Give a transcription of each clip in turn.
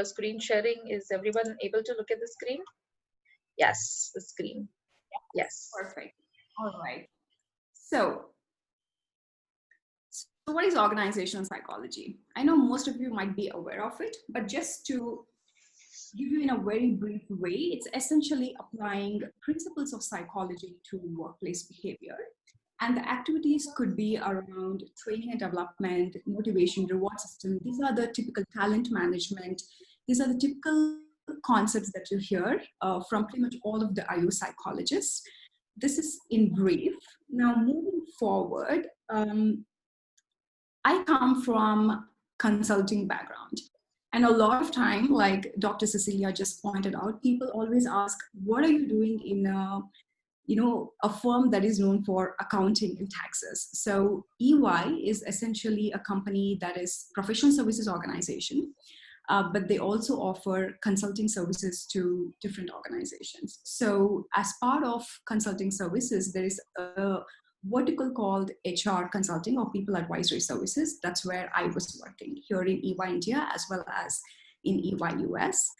Screen sharing. Is everyone able to look at the screen? Yes, the screen. Yes. Perfect. All right. So what is organizational psychology? I know most of you might be aware of it, but just to give you in a very brief way, it's essentially applying principles of psychology to workplace behavior. And the activities could be around training and development, motivation, reward system. These are the typical talent management. These are the typical concepts that you hear from pretty much all of the IO psychologists. This is in brief. Now, moving forward, I come from consulting background. And a lot of time, like Dr. Cecilia just pointed out, people always ask, what are you doing in a firm that is known for accounting and taxes? So EY is essentially a company that is professional services organization, but they also offer consulting services to different organizations. So as part of consulting services, there is a vertical called HR consulting or people advisory services. That's where I was working here in EY India as well as in EY US.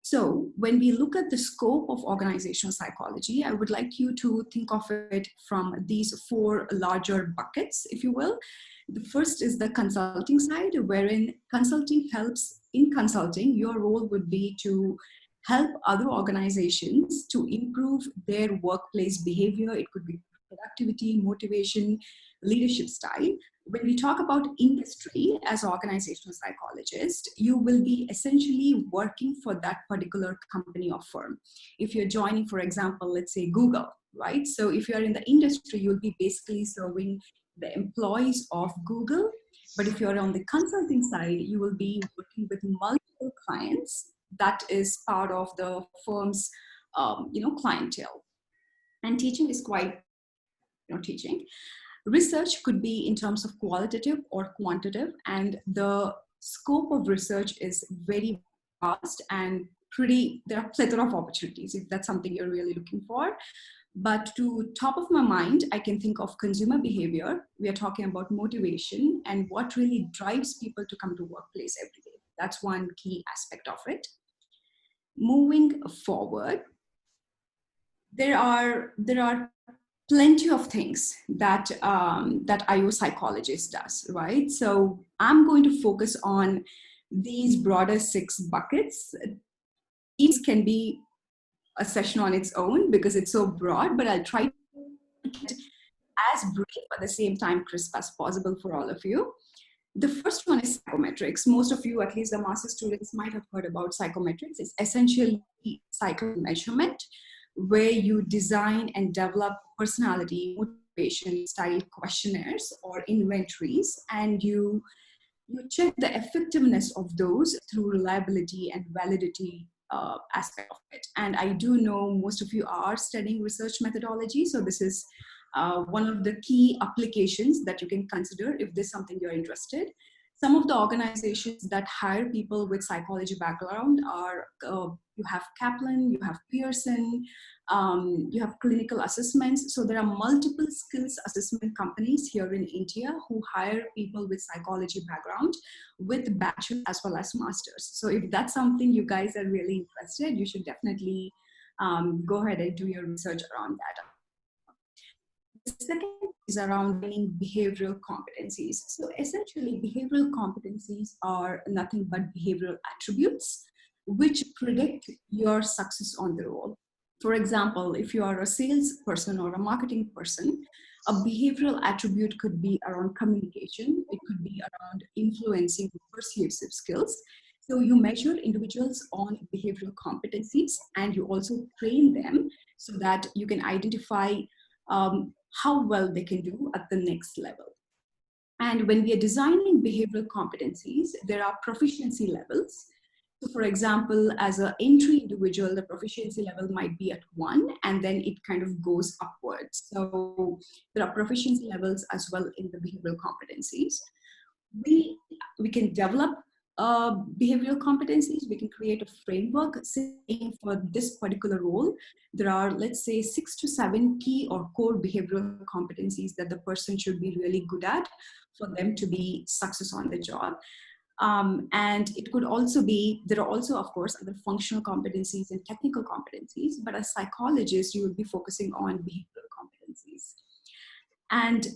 So when we look at the scope of organizational psychology, I would like you to think of it from these four larger buckets, if you will. The first is the consulting side, wherein consulting helps. In consulting, your role would be to help other organizations to improve their workplace behavior. It could be productivity, motivation, leadership style. When we talk about industry as an organizational psychologist, you will be essentially working for that particular company or firm. If you're joining, for example, let's say Google, right? So if you're in the industry, you'll be basically serving the employees of Google. But if you're on the consulting side, you will be working with multiple clients. That is part of the firm's, clientele. And teaching is quite teaching. Research could be in terms of qualitative or quantitative, and the scope of research is very vast and there are a plethora of opportunities if that's something you're really looking for. But to top of my mind, I can think of consumer behavior. We are talking about motivation and what really drives people to come to workplace every day. That's one key aspect of it. Moving forward, there are plenty of things that IO psychologist does, right? So I'm going to focus on these broader 6 buckets. Each can be a session on its own because it's so broad, but I'll try to get as brief at the same time crisp as possible for all of you. The first one is psychometrics. Most of you, at least the master students, might have heard about psychometrics. It's essentially psycho measurement, where you design and develop personality, motivation style questionnaires or inventories, and you check the effectiveness of those through reliability and validity aspect of it. And I do know most of you are studying research methodology, so this is one of the key applications that you can consider if this is something you're interested. Some of the organizations that hire people with psychology background are, you have Kaplan, you have Pearson, you have clinical assessments. So there are multiple skills assessment companies here in India who hire people with psychology background with bachelor as well as masters. So if that's something you guys are really interested, you should definitely go ahead and do your research around that. The second is around gaining behavioral competencies. So essentially, behavioral competencies are nothing but behavioral attributes which predict your success on the role. For example, if you are a salesperson or a marketing person, a behavioral attribute could be around communication. It could be around influencing persuasive skills. So you measure individuals on behavioral competencies and you also train them so that you can identify how well they can do at the next level. And when we are designing behavioral competencies, there are proficiency levels. So for example, as an entry individual, the proficiency level might be at 1, and then it kind of goes upwards. So there are proficiency levels as well in the behavioral competencies. We can develop behavioral competencies. We can create a framework saying for this particular role, there are, let's say, 6 to 7 key or core behavioral competencies that the person should be really good at for them to be success on the job. And it could also be, there are also, of course, other functional competencies and technical competencies, but as psychologists, you will be focusing on behavioral competencies. And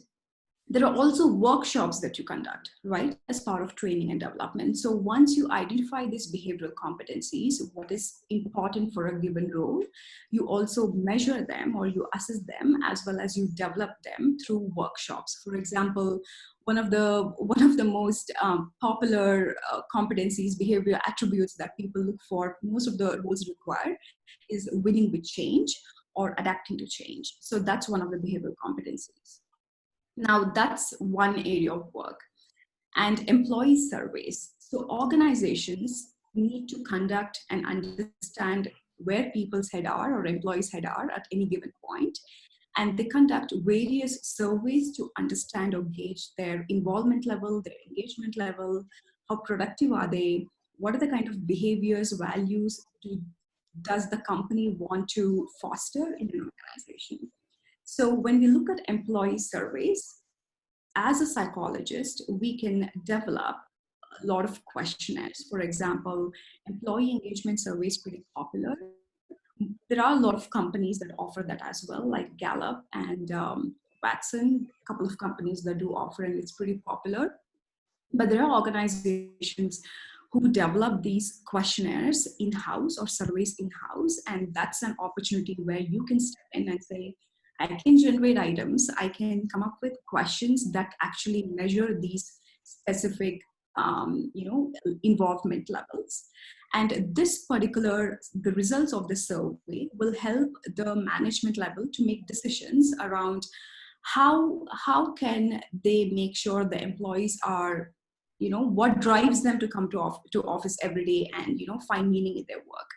there are also workshops that you conduct, right, as part of training and development. So once you identify these behavioral competencies, what is important for a given role, you also measure them or you assess them, as well as you develop them through workshops. For example, one of the most popular competencies, behavior attributes that people look for, most of the roles require, is winning with change or adapting to change. So that's one of the behavioral competencies. Now, that's one area of work. And employee surveys. So organizations need to conduct and understand where people's head are or employees' head are at any given point. And they conduct various surveys to understand or gauge their involvement level, their engagement level, how productive are they, what are the kind of behaviors, values does the company want to foster in an organization. So when we look at employee surveys, as a psychologist, we can develop a lot of questionnaires. For example, employee engagement survey is pretty popular. There are a lot of companies that offer that as well, like Gallup and Watson, a couple of companies that do offer, and it's pretty popular. But there are organizations who develop these questionnaires in-house or surveys in-house, and that's an opportunity where you can step in and say, I can generate items, I can come up with questions that actually measure these specific involvement levels. And the results of the survey will help the management level to make decisions around how can they make sure the employees are, what drives them to come to office every day and, find meaning in their work.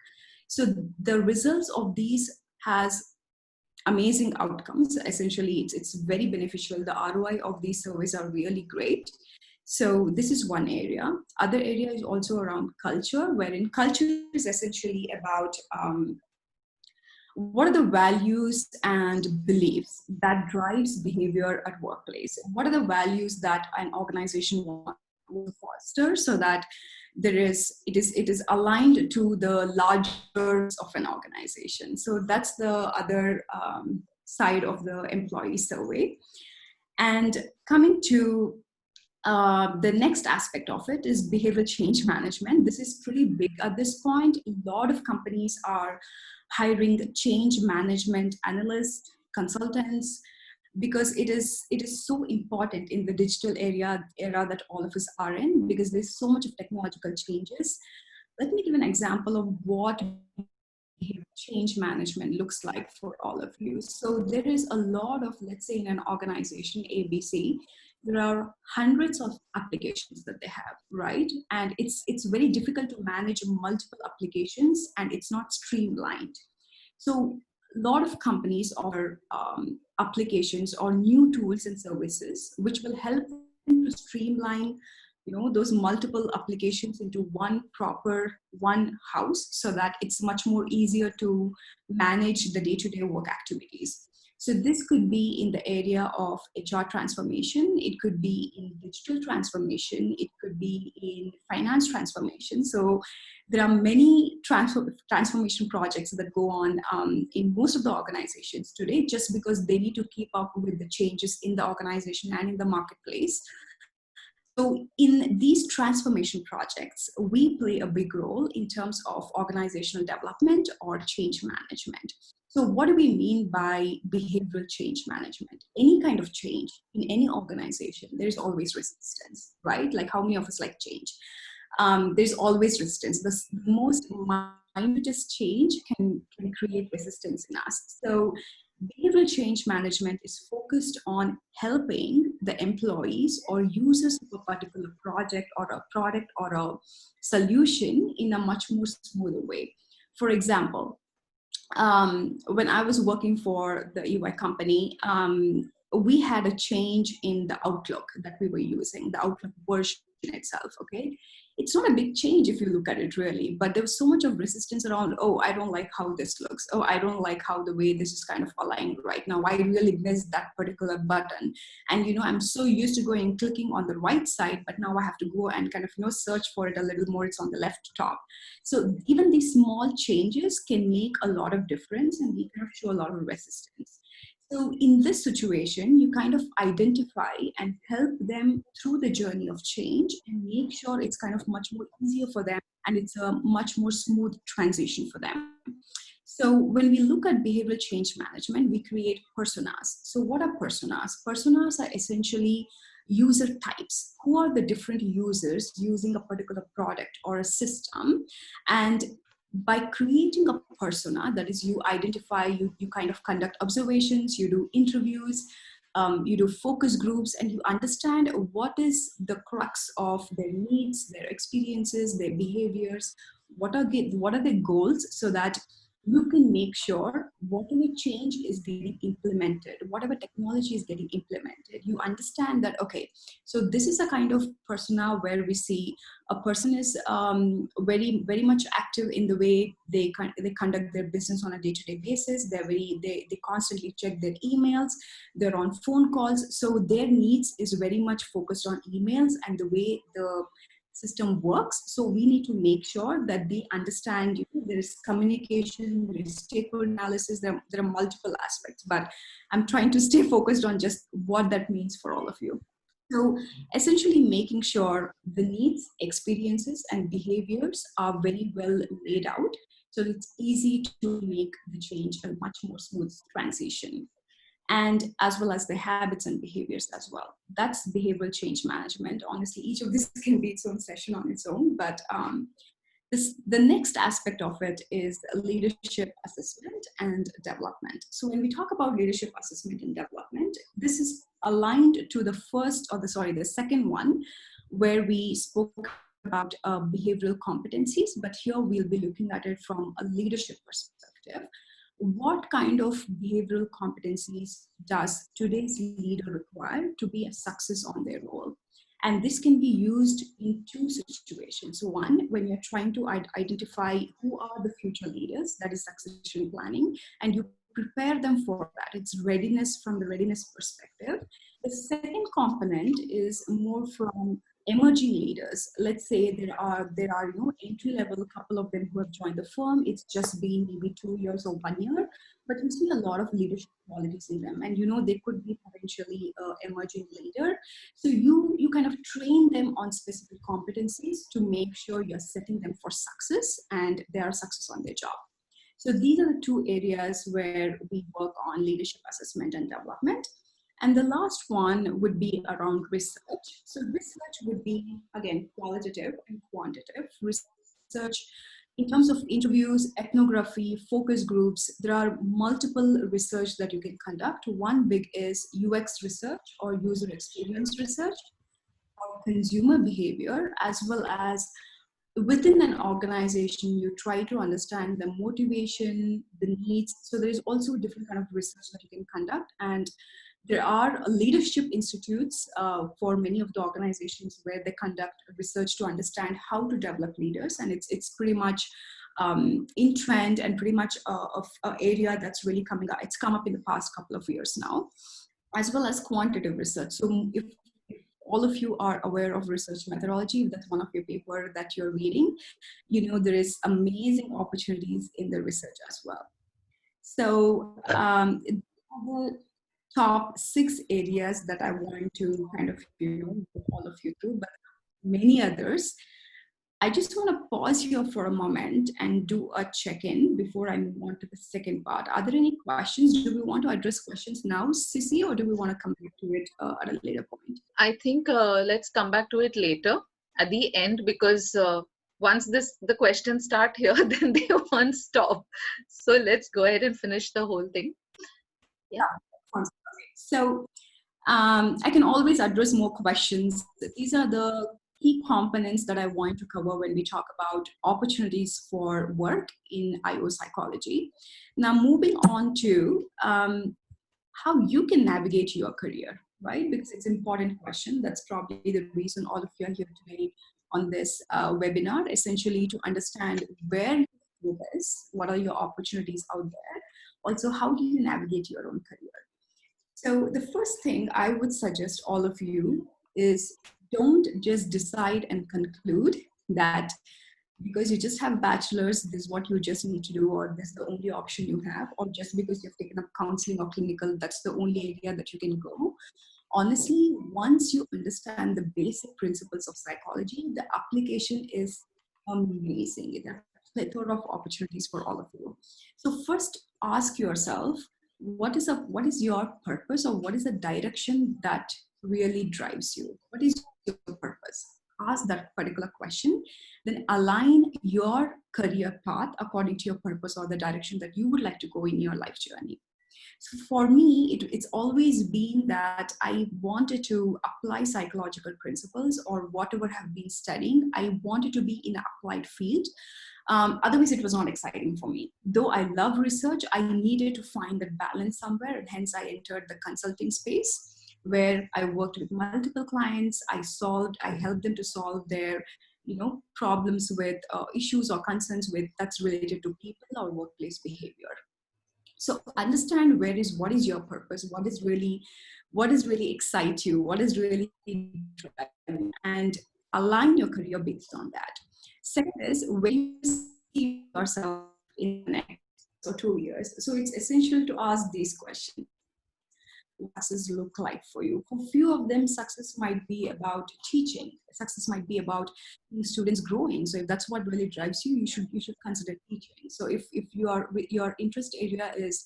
So the results of these has amazing outcomes. Essentially, it's very beneficial. The ROI of these surveys are really great. So this is one area. Other area is also around culture, wherein culture is essentially about what are the values and beliefs that drives behavior at workplace? What are the values that an organization wants to foster so that it is aligned to the larger of an organization? So that's the other side of the employee survey. And coming to the next aspect of it is behavioral change management. This is pretty big at this point. A lot of companies are hiring change management analysts, consultants, because it is so important in the digital era that all of us are in, because there's so much of technological changes. Let me give an example of what change management looks like for all of you. So there is a lot of, let's say in an organization, ABC, there are hundreds of applications that they have, right? And it's very difficult to manage multiple applications, and it's not streamlined. So a lot of companies offer applications or new tools and services which will help them to streamline those multiple applications into one house, so that it's much more easier to manage the day-to-day work activities. So this could be in the area of HR transformation, it could be in digital transformation, it could be in finance transformation. So there are many transformation projects that go on in most of the organizations today, just because they need to keep up with the changes in the organization and in the marketplace. So in these transformation projects, we play a big role in terms of organizational development or change management. So what do we mean by behavioral change management? Any kind of change in any organization, there's always resistance, right? Like how many of us like change? There's always resistance. The most minutest change can create resistance in us. So behavioral change management is focused on helping the employees or users of a particular project or a product or a solution in a much more smoother way. For example, when I was working for the EY company, we had a change in the Outlook that we were using, the Outlook version itself, okay? it's not a big change if you look at it really, but there was so much of resistance around, oh, I don't like how this looks. Oh, I don't like how the way this is kind of aligned right now. I really missed that particular button. And, I'm so used to going and clicking on the right side, but now I have to go and kind of, search for it a little more. It's on the left top. So even these small changes can make a lot of difference, and we kind of show a lot of resistance. So in this situation, you kind of identify and help them through the journey of change and make sure it's kind of much more easier for them, and it's a much more smooth transition for them. So when we look at behavioral change management, we create personas. So what are personas? Personas are essentially user types. Who are the different users using a particular product or a system? And by creating a persona, that is, you identify, you kind of conduct observations, you do interviews, you do focus groups, and you understand what is the crux of their needs, their experiences, their behaviors, what are their goals, so that you can make sure whatever change is getting implemented, whatever technology is getting implemented, you understand that, okay, so this is a kind of persona where we see a person is very, very much active in the way they conduct their business on a day-to-day basis. They constantly check their emails. They're on phone calls. So their needs is very much focused on emails and the way the system works. So we need to make sure that they understand, there is communication, there is stakeholder analysis, there are multiple aspects, but I'm trying to stay focused on just what that means for all of you. So essentially making sure the needs, experiences, and behaviors are very well laid out, so it's easy to make the change a much more smooth transition, and as well as the habits and behaviors as well. That's behavioral change management. Honestly, each of these can be its own session on its own, but the next aspect of it is leadership assessment and development. So when we talk about leadership assessment and development, this is aligned to the second one, where we spoke about behavioral competencies, but here we'll be looking at it from a leadership perspective. What kind of behavioral competencies does today's leader require to be a success on their role? And this can be used in two situations. One, when you're trying to identify who are the future leaders, that is succession planning, and you prepare them for that. It's readiness from the readiness perspective. The second component is more from emerging leaders. Let's say there are entry level, a couple of them who have joined the firm. It's just been maybe 2 years or 1 year, but you see a lot of leadership qualities in them, and they could be potentially an emerging leader. So you kind of train them on specific competencies to make sure you're setting them for success and they are success on their job. So these are the two areas where we work on leadership assessment and development. And the last one would be around research. So research would be, again, qualitative and quantitative. Research in terms of interviews, ethnography, focus groups, there are multiple research that you can conduct. One big is UX research or user experience research, or consumer behavior, as well as within an organization, you try to understand the motivation, the needs. So there is also different kind of research that you can conduct. And there are leadership institutes for many of the organizations where they conduct research to understand how to develop leaders. And it's pretty much in trend and pretty much an area that's really coming up. It's come up in the past couple of years now, as well as quantitative research. So if all of you are aware of research methodology, if that's one of your paper that you're reading, there is amazing opportunities in the research as well. So the top 6 areas that I want to kind of, put all of you through, but many others. I just want to pause here for a moment and do a check-in before I move on to the second part. Are there any questions? Do we want to address questions now, Sissy, or do we want to come back to it at a later point? I think let's come back to it later at the end, because once the questions start here, then they won't stop. So let's go ahead and finish the whole thing. Yeah. So I can always address more questions. These are the key components that I want to cover when we talk about opportunities for work in IO psychology. Now, moving on to how you can navigate your career, right? Because it's an important question. That's probably the reason all of you are here today on this webinar, essentially to understand where your is, what are your opportunities out there, also how do you navigate your own career. So the first thing I would suggest all of you is don't just decide and conclude that because you just have bachelor's, this is what you just need to do, or this is the only option you have, or just because you've taken up counseling or clinical, that's the only area that you can go. Honestly, once you understand the basic principles of psychology, the application is amazing. There are a plethora of opportunities for all of you. So first ask yourself, what is your purpose, or what is the direction that really drives you? What is your purpose? Ask that particular question, then align your career path according to your purpose or the direction that you would like to go in your life journey. So for me, it's always been that I wanted to apply psychological principles or whatever I've been studying. I wanted to be in an applied field. Otherwise, it was not exciting for me. Though I love research, I needed to find that balance somewhere, and hence I entered the consulting space where I worked with multiple clients. I helped them to solve their problems with issues or concerns with that's related to people or workplace behavior. So understand what is your purpose, what is really excite you, what is really drive you, and align your career based on that. Second is where you see yourself in the next or 2 years. So it's essential to ask these questions. What success look like for you? For few of them, success might be about teaching. Success might be about students growing. So if that's what really drives you, you should consider teaching. So if your interest area is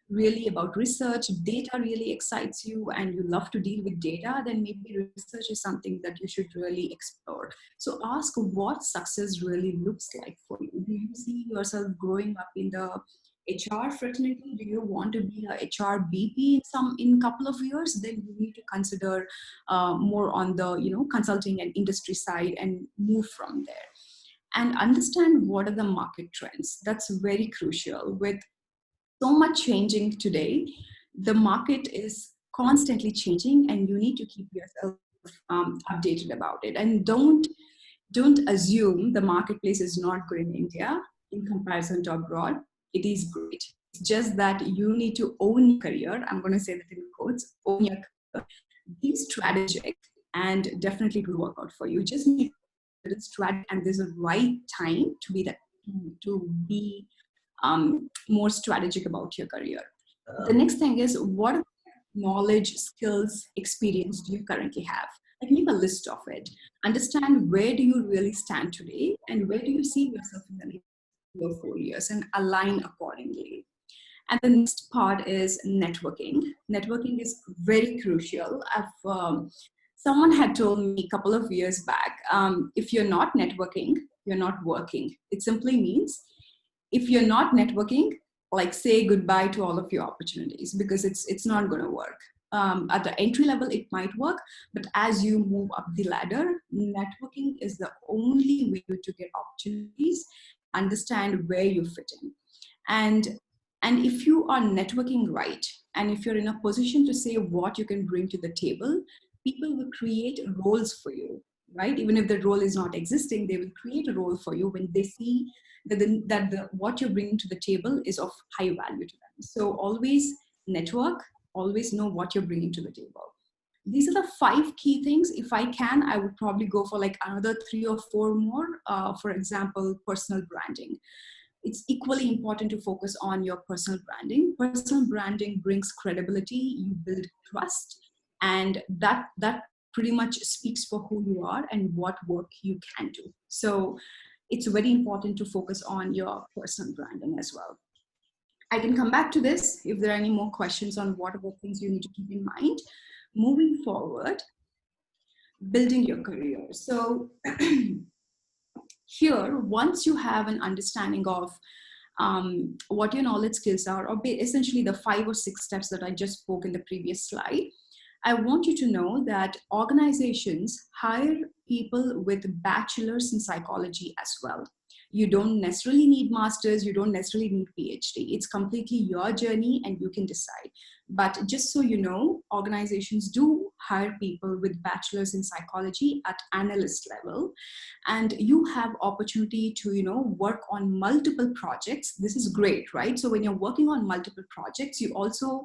really about research, data really excites you, and you love to deal with data, then maybe research is something that you should really explore. So ask what success really looks like for you. Do you see yourself growing up in the HR fraternity? Do you want to be a HR BP in a couple of years? Then you need to consider more on the consulting and industry side and move from there. And understand what are the market trends. That's very crucial. With so much changing today, the market is constantly changing, and you need to keep yourself updated about it. And don't assume the marketplace is not good in India in comparison to abroad. It is great. It's just that you need to own your career. I'm going to say that in quotes, own your career. Be strategic, and definitely it will work out for you. Just need to strategic, and there's a right time to be more strategic about your career. The next thing is, what knowledge, skills, experience do you currently have? Like, make a list of it. Understand where do you really stand today, and where do you see yourself in the next 3 or 4 years, and align accordingly. And the next part is networking. Networking is very crucial. Someone had told me a couple of years back, if you're not networking, you're not working. It simply means if you're not networking, like, say goodbye to all of your opportunities, because it's not going to work. At the entry level, it might work, but as you move up the ladder, networking is the only way to get opportunities, understand where you fit in. And if you are networking right, and if you're in a position to say what you can bring to the table, people will create roles for you, right? Even if the role is not existing, they will create a role for you when they see that what you're bringing to the table is of high value to them. So always network, always know what you're bringing to the table. These are the 5 key things. If I can, I would probably go for like another 3 or 4 more. For example, personal branding. It's equally important to focus on your personal branding. Personal branding brings credibility, you build trust, and that pretty much speaks for who you are and what work you can do. So it's very important to focus on your personal branding as well. I can come back to this if there are any more questions on what are the things you need to keep in mind. Moving forward, building your career. So here, once you have an understanding of what your knowledge skills are, or essentially the 5 or 6 steps that I just spoke in the previous slide, I want you to know that organizations hire people with bachelors in psychology as well. You don't necessarily need masters, you don't necessarily need PhD. It's completely your journey and you can decide. But just so you know, organizations do hire people with bachelors in psychology at analyst level, and you have opportunity to, work on multiple projects. This is great, right? So when you're working on multiple projects, you also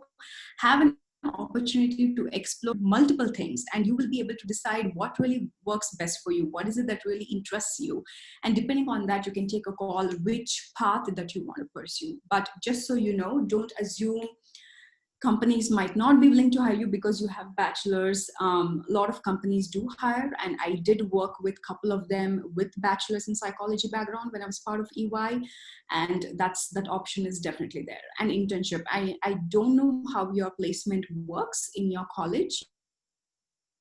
have an opportunity to explore multiple things, and you will be able to decide what really works best for you, what is it that really interests you, and depending on that you can take a call which path that you want to pursue. But just so you know, don't assume companies might not be willing to hire you because you have bachelors. A lot of companies do hire, and I did work with a couple of them with bachelors in psychology background when I was part of EY, and that option is definitely there. And internship, I don't know how your placement works in your college,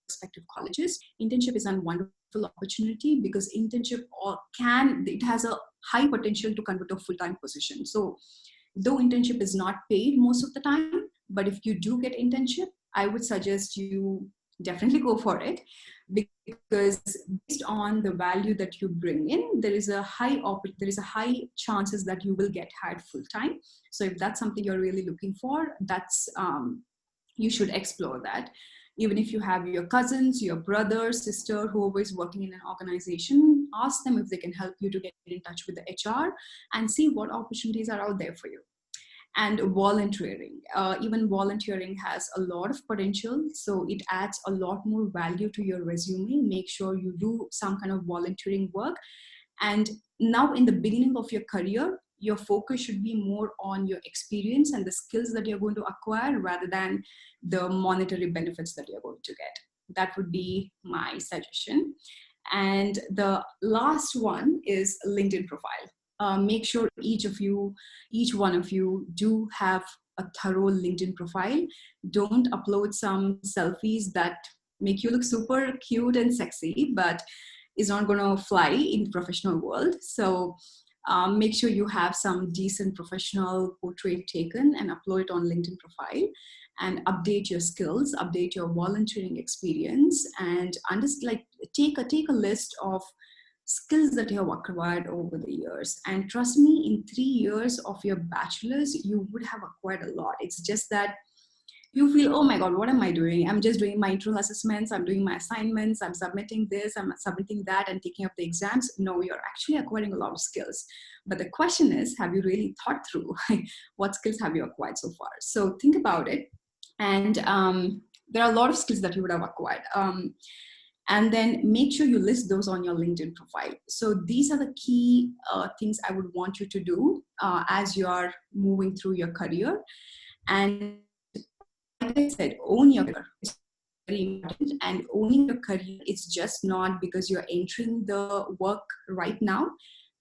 respective colleges. Internship is a wonderful opportunity because internship it has a high potential to convert to a full-time position. So though internship is not paid most of the time, but if you do get internship, I would suggest you definitely go for it, because based on the value that you bring in, there is a high chances that you will get hired full time. So if that's something you're really looking for, that's you should explore that. Even if you have your cousins, your brother, sister, whoever is working in an organization, ask them if they can help you to get in touch with the HR and see what opportunities are out there for you. And volunteering, even volunteering has a lot of potential, so it adds a lot more value to your resume. Make sure you do some kind of volunteering work. And now in the beginning of your career, your focus should be more on your experience and the skills that you're going to acquire rather than the monetary benefits that you're going to get. That would be my suggestion. And the last one is LinkedIn profile. Make sure each one of you do have a thorough LinkedIn profile. Don't upload some selfies that make you look super cute and sexy, but is not going to fly in the professional world. So make sure you have some decent professional portrait taken and upload it on LinkedIn profile, and update your skills, update your volunteering experience, and take a list of skills that you have acquired over the years. And trust me, in 3 years of your bachelor's, you would have acquired a lot. It's just that you feel, oh my God, what am I doing? I'm just doing my internal assessments, I'm doing my assignments, I'm submitting this, I'm submitting that, and taking up the exams. No, you're actually acquiring a lot of skills. But the question is, have you really thought through what skills have you acquired so far? So think about it. And there are a lot of skills that you would have acquired. And then make sure you list those on your LinkedIn profile. So these are the key things I would want you to do as you are moving through your career. And like I said, own your career. It's very important. And owning your career is just not because you're entering the work right now.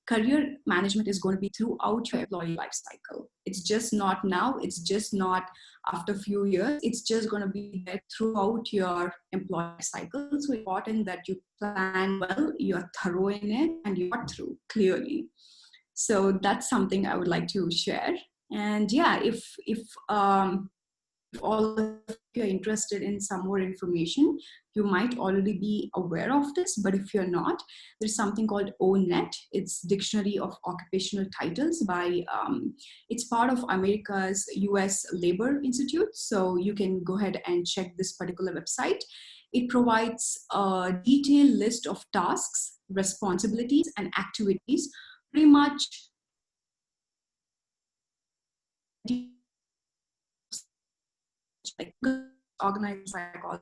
Career management is going to be throughout your employee life cycle. It's just not now. It's just not after a few years. It's just going to be there throughout your employee cycle. So important that you plan well, you're thorough in it, and you thought through clearly. So that's something I would like to share. And yeah, if all of you are interested in some more information, you might already be aware of this, but if you're not, there's something called ONET. It's Dictionary of Occupational Titles by, it's part of America's US Labor Institute. So you can go ahead and check this particular website. It provides a detailed list of tasks, responsibilities, and activities, pretty much like organized psychologists,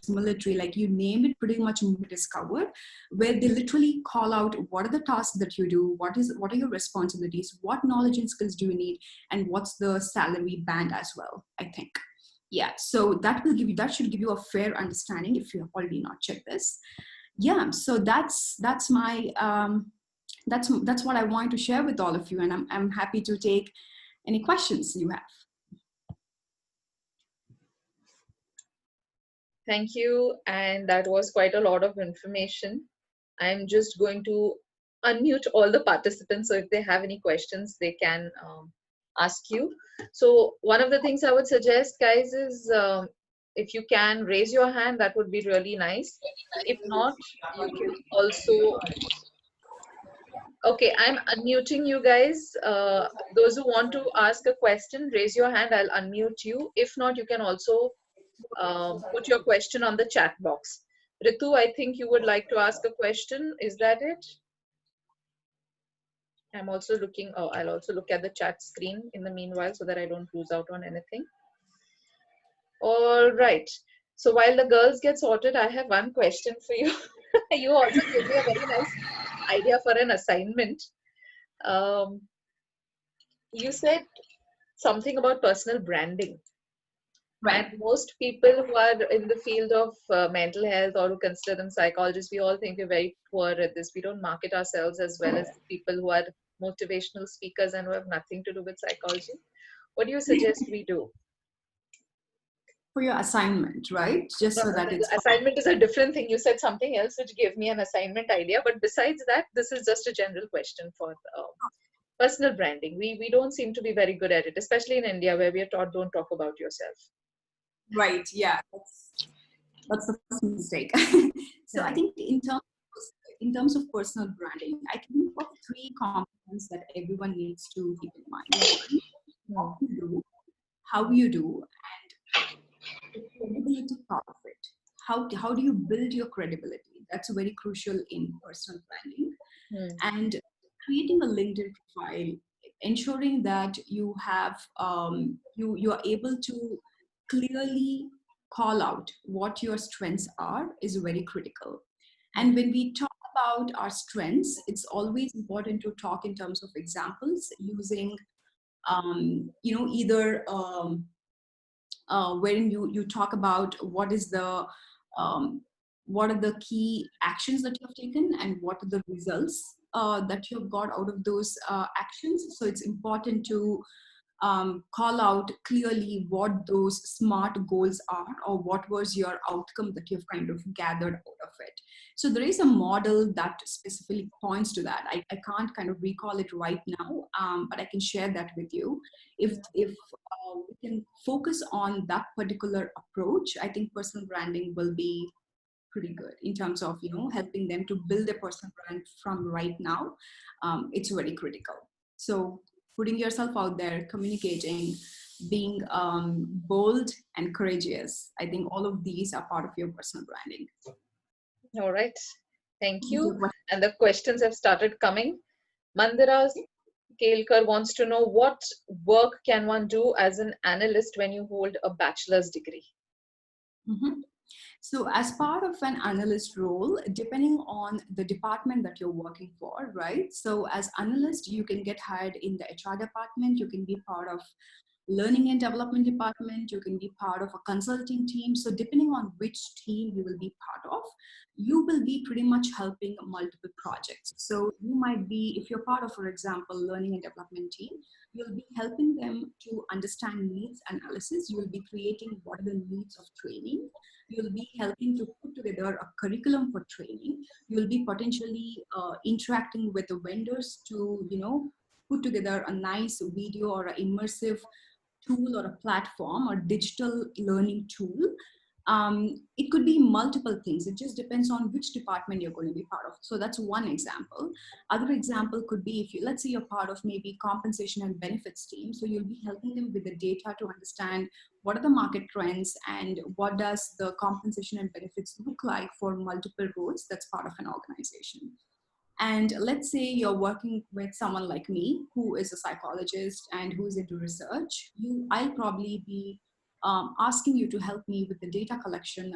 military, like you name it, pretty much discovered, where they literally call out what are the tasks that you do, what are your responsibilities, what knowledge and skills do you need, and what's the salary band as well, I think. Yeah, so that should give you a fair understanding if you have already not checked this. Yeah, so that's my that's what I wanted to share with all of you, and I'm happy to take any questions you have. Thank you. And that was quite a lot of information. I'm just going to unmute all the participants. So if they have any questions, they can ask you. So one of the things I would suggest, guys, is If you can raise your hand, that would be really nice. If not, you can also. Okay, I'm unmuting you guys. Those who want to ask a question, raise your hand. I'll unmute you. If not, you can also put your question on the chat box. Ritu, I think you would like to ask a question. Is that it? I'm also looking. Oh, I'll also look at the chat screen in the meanwhile so that I don't lose out on anything. All right. So while the girls get sorted, I have one question for you. You also gave me a very nice idea for an assignment. Um, you said something about personal branding. Right. And most people who are in the field of mental health or who consider them psychologists, we all think we're very poor at this. We don't market ourselves as well as people who are motivational speakers and who have nothing to do with psychology. What do you suggest we do? For your assignment, right? Just No, so no, that it's the assignment is a different thing. You said something else which gave me an assignment idea. But besides that, this is just a general question for personal branding. We don't seem to be very good at it, especially in India where we are taught don't talk about yourself. right. Yeah, that's the first mistake. So I think in terms of personal branding, I can think of three components that everyone needs to keep in mind. What you do, how you do, the credibility part of it. How do you build your credibility? That's very crucial in personal branding. And creating a LinkedIn profile, ensuring that you have you are able to clearly call out what your strengths are is very critical. And when we talk about our strengths, it's always important to talk in terms of examples using either wherein you talk about what are the key actions that you have taken and what are the results that you have got out of those actions. So it's important to call out clearly what those SMART goals are, or what was your outcome that you've kind of gathered out of it. So there is a model that specifically points to that. I can't kind of recall it right now, but I can share that with you. If we can focus on that particular approach, I think personal branding will be pretty good in terms of helping them to build a personal brand from right now. It's very critical. So putting yourself out there, communicating, being bold and courageous, I think all of these are part of your personal branding. All right. Thank you. And the questions have started coming. Mandira Kelkar wants to know, what work can one do as an analyst when you hold a bachelor's degree? Mm-hmm. So as part of an analyst role, depending on the department that you're working for, right? So as analyst, you can get hired in the HR department, you can be part of learning and development department, you can be part of a consulting team. So depending on which team you will be part of, you will be pretty much helping multiple projects. So you might be, if you're part of, for example, learning and development team, you'll be helping them to understand needs analysis. You'll be creating what are the needs of training. You'll be helping to put together a curriculum for training. You'll be potentially interacting with the vendors to, put together a nice video or an immersive tool or a platform or digital learning tool. It could be multiple things. It just depends on which department you're going to be part of. So that's one example. Other example could be, if you, let's say you're part of maybe compensation and benefits team. So you'll be helping them with the data to understand what are the market trends and what does the compensation and benefits look like for multiple roles that's part of an organization. And let's say you're working with someone like me who is a psychologist and who's into research. I'll probably be asking you to help me with the data collection.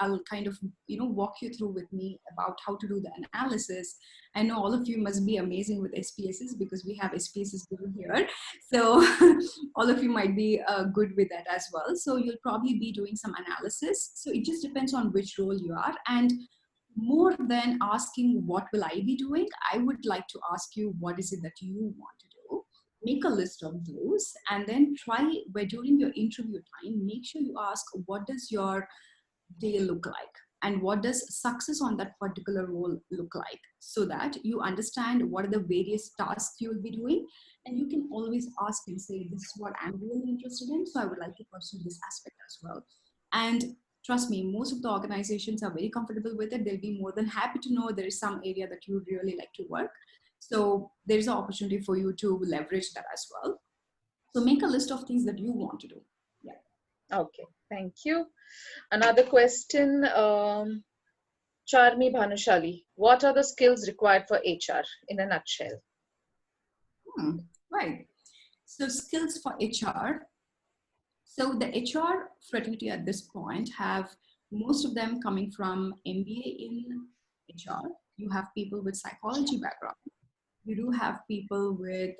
I'll kind of walk you through with me about how to do the analysis. I know all of you must be amazing with SPSS because we have SPSS given here. So all of you might be good with that as well. So you'll probably be doing some analysis. So it just depends on which role you are. And more than asking what will I be doing, I would like to ask you what is it that you want to do. Make a list of those and then try, where during your interview time, make sure you ask what does your day look like and what does success on that particular role look like, so that you understand what are the various tasks you will be doing. And you can always ask and say, this is what I'm really interested in, so I would like to pursue this aspect as well. And trust me, most of the organizations are very comfortable with it. They'll be more than happy to know there is some area that you would really like to work. So there's an opportunity for you to leverage that as well. So make a list of things that you want to do. Yeah. Okay, thank you. Another question, Charmi Bhanushali. What are the skills required for HR in a nutshell? Right. So skills for HR. So the HR fraternity at this point have most of them coming from MBA in HR. You have people with psychology background. You do have people with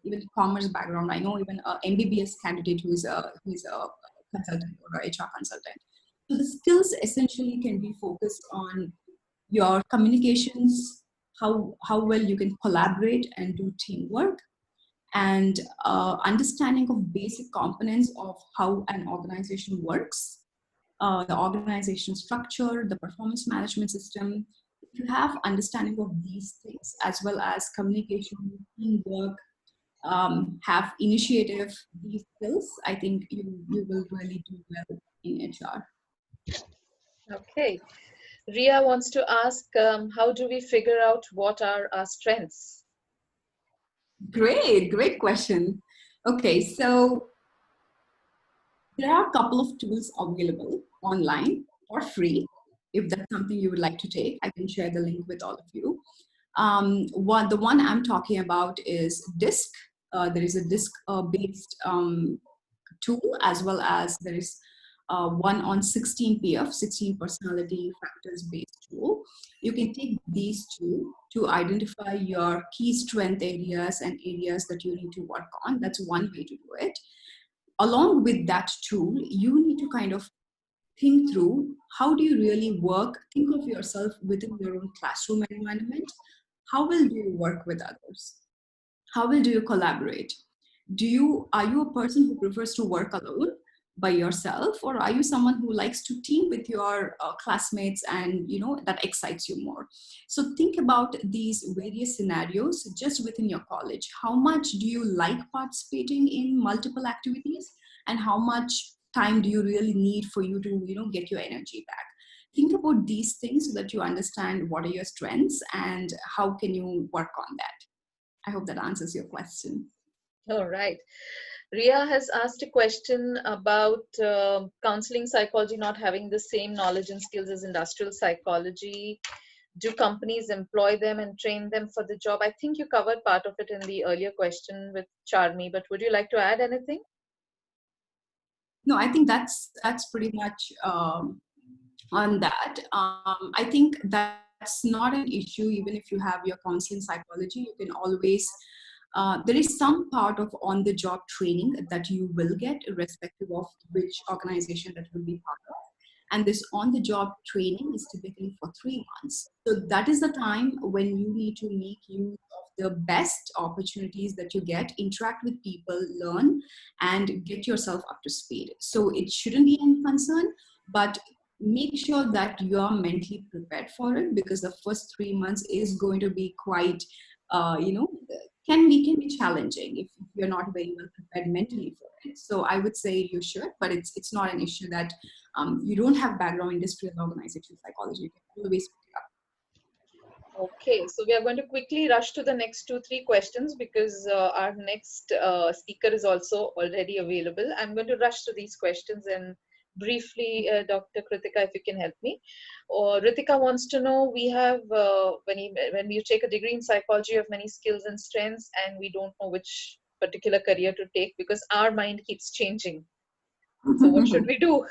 even commerce background. I know even an MBBS candidate who is a consultant or a HR consultant. So the skills essentially can be focused on your communications, how well you can collaborate and do teamwork, and understanding of basic components of how an organization works, the organization structure, the performance management system. If you have understanding of these things, as well as communication, teamwork, have initiative, these skills, I think you will really do well in HR. Okay. Ria wants to ask, how do we figure out what are our strengths? Great question. Okay, so there are a couple of tools available online or free. If that's something you would like to take, I can share the link with all of you. The one I'm talking about is DISC. There is a DISC-based tool, as well as there is one on 16PF, 16 personality factors based tool. You can take these two to identify your key strength areas and areas that you need to work on. That's one way to do it. Along with that tool, you need to kind of think through how do you really work, think of yourself within your own classroom environment. How will you work with others? How will do you collaborate? Are you a person who prefers to work alone by yourself, or are you someone who likes to team with your classmates, and that excites you more? So think about these various scenarios just within your college. How much do you like participating in multiple activities, and how much time do you really need for you to get your energy back? Think about these things so that you understand what are your strengths and how can you work on that. I hope that answers your question. All right. Ria has asked a question about counseling psychology not having the same knowledge and skills as industrial psychology. Do companies employ them and train them for the job? I think you covered part of it in the earlier question with Charmi, but would you like to add anything? No, I think that's pretty much on that. I think that's not an issue. Even if you have your counseling psychology, you can always there is some part of on-the-job training that you will get, irrespective of which organization that will be part of. And this on-the-job training is typically for 3 months. So that is the time when you need to make use of the best opportunities that you get, interact with people, learn, and get yourself up to speed. So it shouldn't be any concern, but make sure that you're mentally prepared for it, because the first 3 months is going to be quite, can be challenging if you're not very well prepared mentally for it. So I would say you should, but it's not an issue that you don't have background in industrial organization psychology. You can always pick it up. Okay, so we are going to quickly rush to the next 2-3 questions because our next speaker is also already available. I'm going to rush to these questions, and briefly, Dr. Kruthika, if you can help me. Ritika wants to know, we have, when you take a degree in psychology, you have many skills and strengths, and we don't know which particular career to take because our mind keeps changing. So what should we do?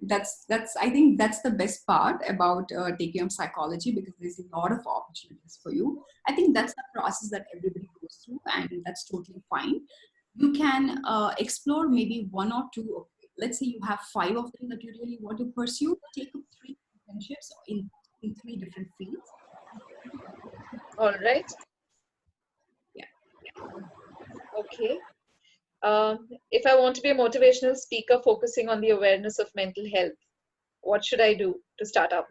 That's I think that's the best part about taking up psychology, because there's a lot of opportunities for you. I think that's the process that everybody goes through, and that's totally fine. You can explore maybe one or two. Let's say you have 5 of them that you really want to pursue. Take up 3 internships in 3 different fields. All right. Yeah. Okay. If I want to be a motivational speaker focusing on the awareness of mental health, what should I do to start out?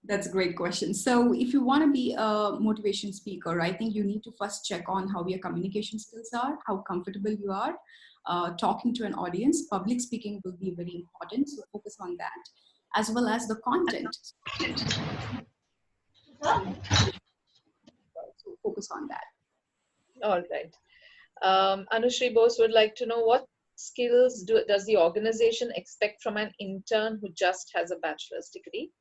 That's a great question. So if you want to be a motivation speaker, I think you need to first check on how your communication skills are, how comfortable you are talking to an audience. Public speaking will be very important, so focus on that, as well as the content. So focus on that. All right. Anushri Bose would like to know what skills does the organization expect from an intern who just has a bachelor's degree?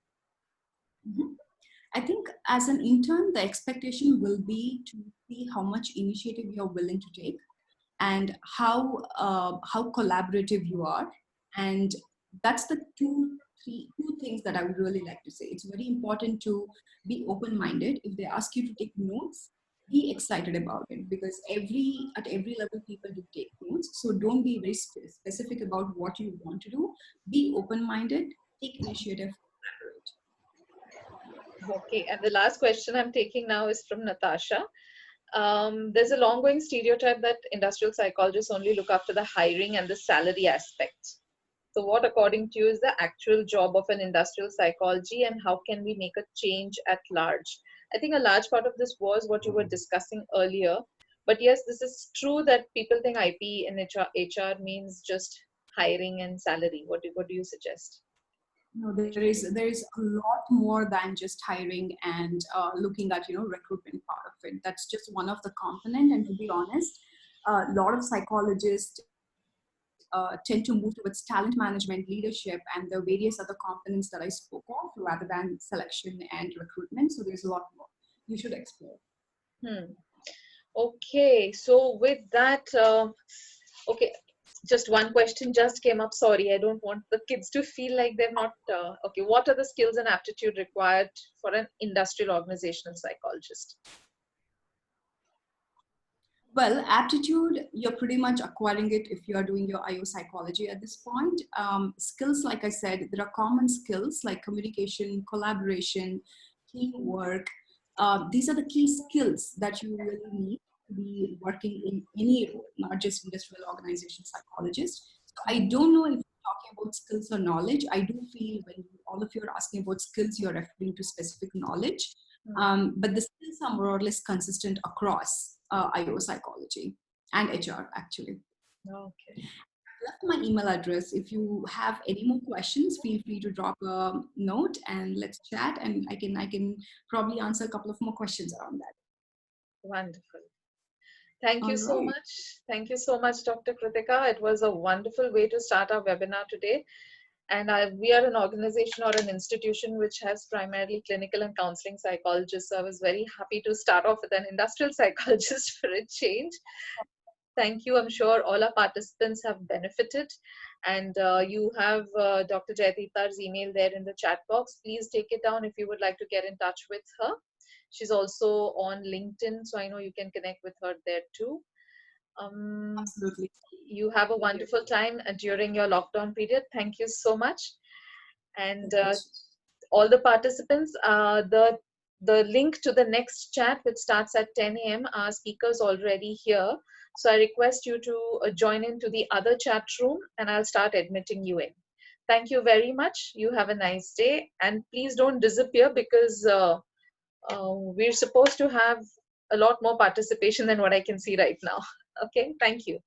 Mhm. I think as an intern, the expectation will be to see how much initiative you're willing to take and how collaborative you are. And that's the two things that I would really like to say. It's very important to be open-minded. If they ask you to take notes, be excited about it, because at every level people do take notes. So don't be very specific about what you want to do. Be open-minded, take initiative, collaborate. Okay, and the last question I'm taking now is from Natasha. There's a long-going stereotype that industrial psychologists only look after the hiring and the salary aspect. So what, according to you, is the actual job of an industrial psychology, and how can we make a change at large? I think a large part of this was what you were discussing earlier. But yes, this is true that people think IP and HR means just hiring and salary. What do you suggest? No, there is a lot more than just hiring and looking at recruitment part of it. That's just one of the component. And to be honest, a lot of psychologists tend to move towards talent management, leadership, and the various other components that I spoke of, rather than selection and recruitment. So there's a lot more you should explore. Hmm. Okay, so with that, okay, just one question just came up. Sorry, I don't want the kids to feel like they're not. Okay, what are the skills and aptitude required for an industrial organizational psychologist? Well, aptitude, you're pretty much acquiring it if you are doing your IO psychology at this point. Skills, like I said, there are common skills like communication, collaboration, teamwork. These are the key skills that you really need to be working in any role, not just industrial organization psychologist. So I don't know if you're talking about skills or knowledge. I do feel when all of you are asking about skills, you're referring to specific knowledge. But the skills are more or less consistent across IO psychology and HR actually. Okay. I left my email address. If you have any more questions, feel free to drop a note and let's chat. And I can probably answer a couple of more questions around that. Wonderful. Thank All you so right. much. Thank you so much, Dr. Kruthika. It was a wonderful way to start our webinar today. And we are an organization or an institution which has primarily clinical and counseling psychologists. So I was very happy to start off with an industrial psychologist for a change. Thank you. I'm sure all our participants have benefited. And you have Dr. Jayatheertha's email there in the chat box. Please take it down if you would like to get in touch with her. She's also on LinkedIn, so I know you can connect with her there too. Absolutely. You have a wonderful time during your lockdown period. Thank you so much. And all the participants, the link to the next chat, which starts at 10 a.m., our speakers already here. So I request you to join into the other chat room, and I'll start admitting you in. Thank you very much. You have a nice day, and please don't disappear, because we're supposed to have a lot more participation than what I can see right now. Okay, thank you.